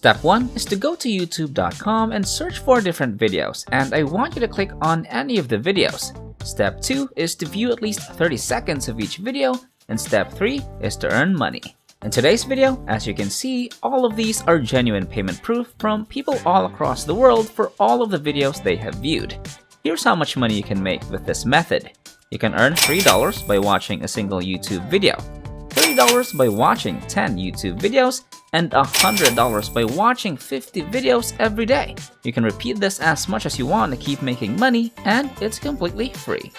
Step 1 is to go to youtube.com and search for different videos, and I want you to click on any of the videos. Step 2 is to view at least 30 seconds of each video, and step 3 is to earn money. In today's video, as you can see, all of these are genuine payment proof from people all across the world for all of the videos they have viewed. Here's how much money you can make with this method. You can earn $3 by watching a single YouTube video, $30 by watching 10 YouTube videos, and $100 by watching 50 videos every day. You can repeat this as much as you want to keep making money, and it's completely free.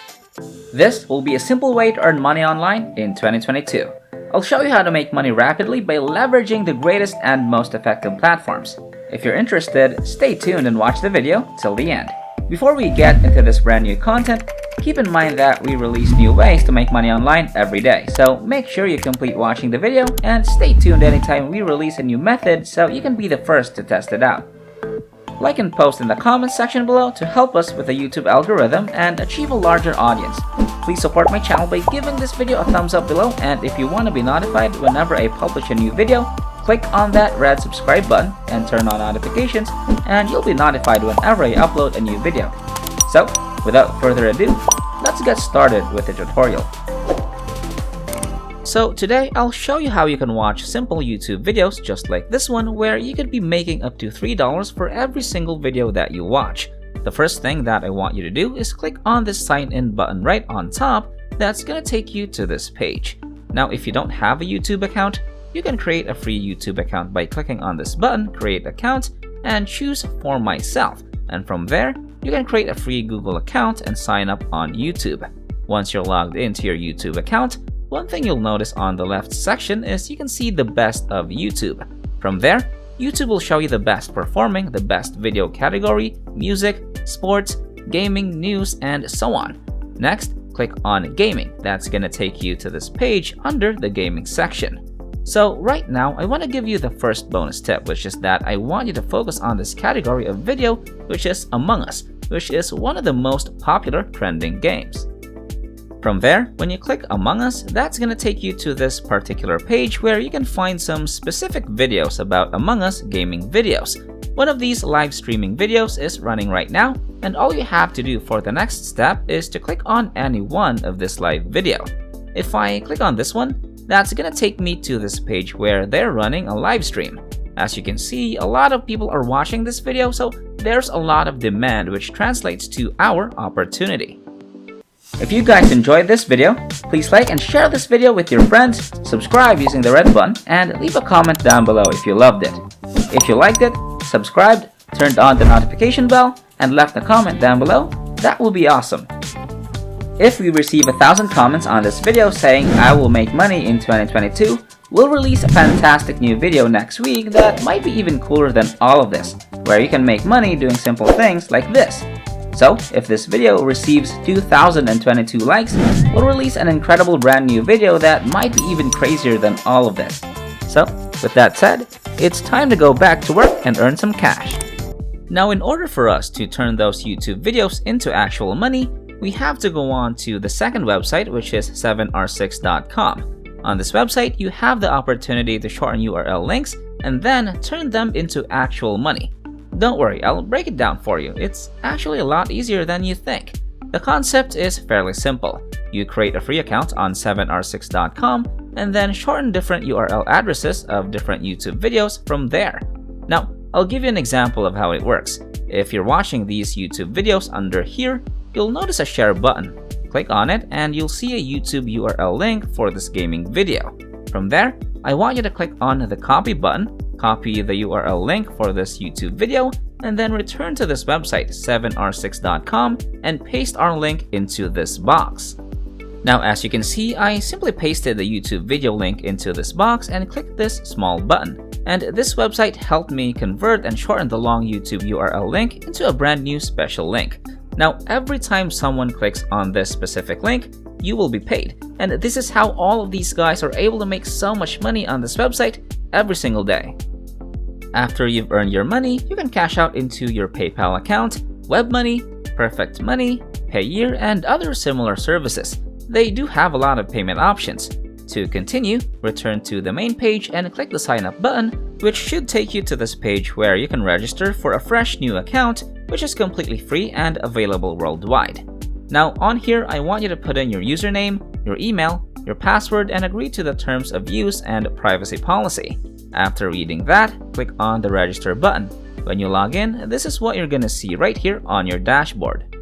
This will be a simple way to earn money online in 2022. I'll show you how to make money rapidly by leveraging the greatest and most effective platforms. If you're interested, stay tuned and watch the video till the end. Before we get into this brand new content, keep in mind that we release new ways to make money online every day, so make sure you complete watching the video and stay tuned anytime we release a new method so you can be the first to test it out. Like and post in the comments section below to help us with the YouTube algorithm and achieve a larger audience. Please support my channel by giving this video a thumbs up below, and if you want to be notified whenever I publish a new video, click on that red subscribe button and turn on notifications, and you'll be notified whenever I upload a new video. So, without further ado, let's get started with the tutorial. So today, I'll show you how you can watch simple YouTube videos just like this one, where you could be making up to $3 for every single video that you watch. The first thing that I want you to do is click on this sign in button right on top. That's gonna take you to this page. Now, if you don't have a YouTube account, you can create a free YouTube account by clicking on this button, create account, and choose for myself. And from there, you can create a free Google account and sign up on YouTube. Once you're logged into your YouTube account, one thing you'll notice on the left section is you can see the best of YouTube. From there, YouTube will show you the best performing, the best video category, music, sports, gaming, news, and so on. Next, click on gaming. That's gonna take you to this page under the gaming section. So right now, I want to give you the first bonus tip, which is that I want you to focus on this category of video, which is Among Us, which is one of the most popular trending games. From there, when you click Among Us, that's going to take you to this particular page where you can find some specific videos about Among Us gaming videos. One of these live streaming videos is running right now, and all you have to do for the next step is to click on any one of this live video. If I click on this one, that's gonna take me to this page where they're running a live stream. As you can see, a lot of people are watching this video, so there's a lot of demand, which translates to our opportunity. If you guys enjoyed this video, please like and share this video with your friends, subscribe using the red button, and leave a comment down below if you loved it. If you liked it, subscribed, turned on the notification bell, and left a comment down below, that will be awesome. If we receive 1,000 comments on this video saying I will make money in 2022, we'll release a fantastic new video next week that might be even cooler than all of this, where you can make money doing simple things like this. So, if this video receives 2,022 likes, we'll release an incredible brand new video that might be even crazier than all of this. So, with that said, it's time to go back to work and earn some cash. Now, in order for us to turn those YouTube videos into actual money, we have to go on to the second website, which is 7r6.com. On this website, you have the opportunity to shorten URL links and then turn them into actual money. Don't worry, I'll break it down for you. It's actually a lot easier than you think. The concept is fairly simple. You create a free account on 7r6.com and then shorten different URL addresses of different YouTube videos from there. Now, I'll give you an example of how it works. If you're watching these YouTube videos under here, you'll notice a share button. Click on it and you'll see a YouTube URL link for this gaming video. From there, I want you to click on the copy button, copy the URL link for this YouTube video, and then return to this website, 7r6.com, and paste our link into this box. Now, as you can see, I simply pasted the YouTube video link into this box and clicked this small button. And this website helped me convert and shorten the long YouTube URL link into a brand new special link. Now, every time someone clicks on this specific link, you will be paid. And this is how all of these guys are able to make so much money on this website every single day. After you've earned your money, you can cash out into your PayPal account, WebMoney, Perfect Money, Payeer, and other similar services. They do have a lot of payment options. To continue, return to the main page and click the sign up button, which should take you to this page where you can register for a fresh new account, which is completely free and available worldwide. Now on here, I want you to put in your username, your email, your password, and agree to the terms of use and privacy policy. After reading that, click on the register button. When you log in, this is what you're gonna see right here on your dashboard.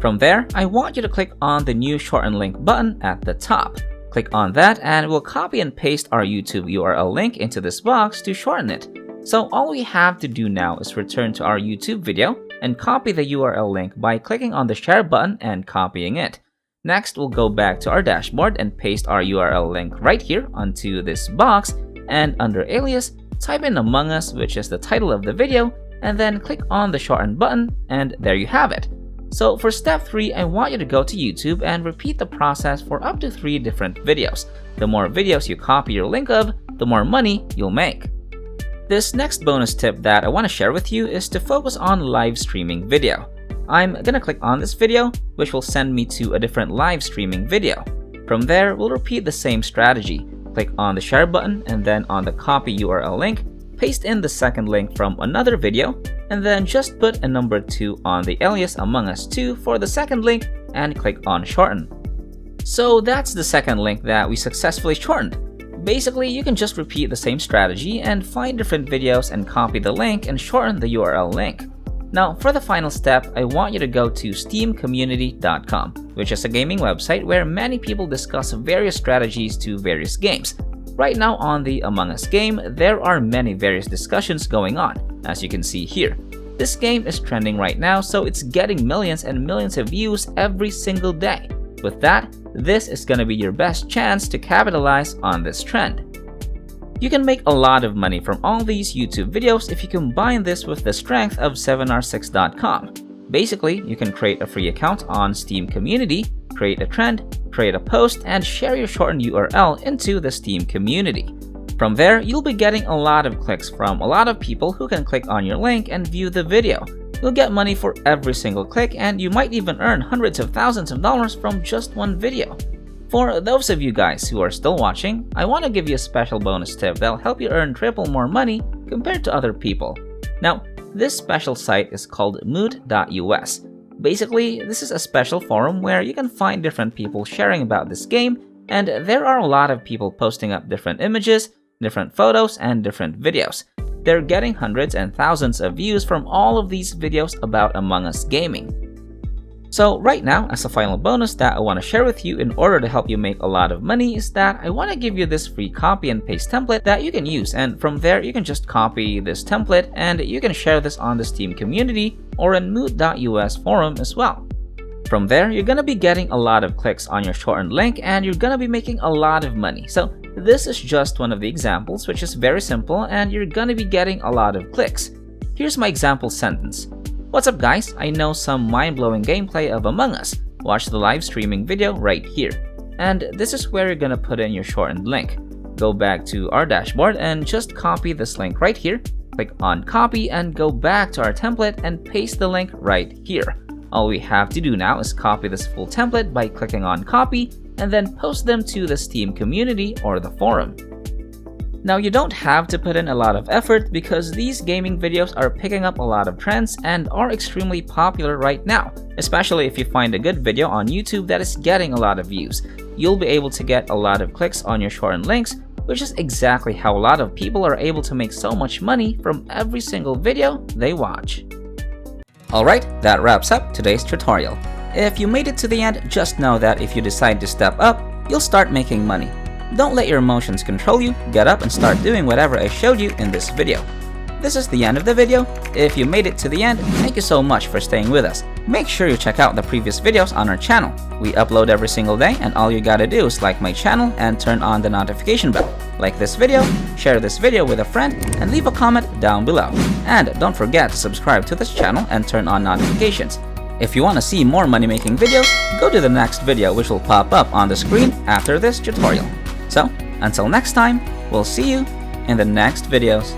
From there, I want you to click on the new shorten link button at the top. Click on that and we'll copy and paste our YouTube URL link into this box to shorten it. So all we have to do now is return to our YouTube video and copy the URL link by clicking on the share button and copying it. Next, we'll go back to our dashboard and paste our URL link right here onto this box, and under alias, type in Among Us, which is the title of the video, and then click on the shorten button, and there you have it. So for step 3, I want you to go to YouTube and repeat the process for up to 3 different videos. The more videos you copy your link of, the more money you'll make. This next bonus tip that I want to share with you is to focus on live streaming video. I'm gonna click on this video, which will send me to a different live streaming video. From there, we'll repeat the same strategy. Click on the share button and then on the copy URL link, paste in the second link from another video, and then just put a number 2 on the alias Among Us 2 for the second link and click on shorten. So that's the second link that we successfully shortened. Basically, you can just repeat the same strategy and find different videos and copy the link and shorten the URL link. Now, for the final step, I want you to go to steamcommunity.com, which is a gaming website where many people discuss various strategies to various games. Right now on the Among Us game, there are many various discussions going on, as you can see here. This game is trending right now, so it's getting millions and millions of views every single day. With that, this is gonna be your best chance to capitalize on this trend. You can make a lot of money from all these YouTube videos if you combine this with the strength of 7r6.com. Basically, you can create a free account on Steam Community, create a trend, create a post, and share your shortened URL into the Steam community. From there, you'll be getting a lot of clicks from a lot of people who can click on your link and view the video. You'll get money for every single click, and you might even earn hundreds of thousands of dollars from just one video. For those of you guys who are still watching, I want to give you a special bonus tip that'll help you earn triple more money compared to other people. Now, this special site is called mood.us. Basically, this is a special forum where you can find different people sharing about this game, and there are a lot of people posting up different images, different photos, and different videos. They're getting hundreds and thousands of views from all of these videos about Among Us gaming. So right now, as a final bonus that I want to share with you in order to help you make a lot of money is that I want to give you this free copy and paste template that you can use, and from there you can just copy this template and you can share this on the Steam community or in mood.us forum as well. From there, you're going to be getting a lot of clicks on your shortened link and you're going to be making a lot of money. So this is just one of the examples, which is very simple, and you're going to be getting a lot of clicks. Here's my example sentence. What's up guys, I know some mind-blowing gameplay of Among Us. Watch the live streaming video right here. And this is where you're gonna put in your shortened link. Go back to our dashboard and just copy this link right here. Click on copy and go back to our template and paste the link right here. All we have to do now is copy this full template by clicking on copy and then post them to the Steam community or the forum. Now you don't have to put in a lot of effort because these gaming videos are picking up a lot of trends and are extremely popular right now, especially if you find a good video on YouTube that is getting a lot of views. You'll be able to get a lot of clicks on your shortened links, which is exactly how a lot of people are able to make so much money from every single video they watch. Alright, that wraps up today's tutorial. If you made it to the end, just know that if you decide to step up, you'll start making money. Don't let your emotions control you, get up and start doing whatever I showed you in this video. This is the end of the video. If you made it to the end, thank you so much for staying with us. Make sure you check out the previous videos on our channel. We upload every single day and all you gotta do is like my channel and turn on the notification bell. Like this video, share this video with a friend, and leave a comment down below. And don't forget to subscribe to this channel and turn on notifications. If you want to see more money-making videos, go to the next video which will pop up on the screen after this tutorial. So, until next time, we'll see you in the next videos.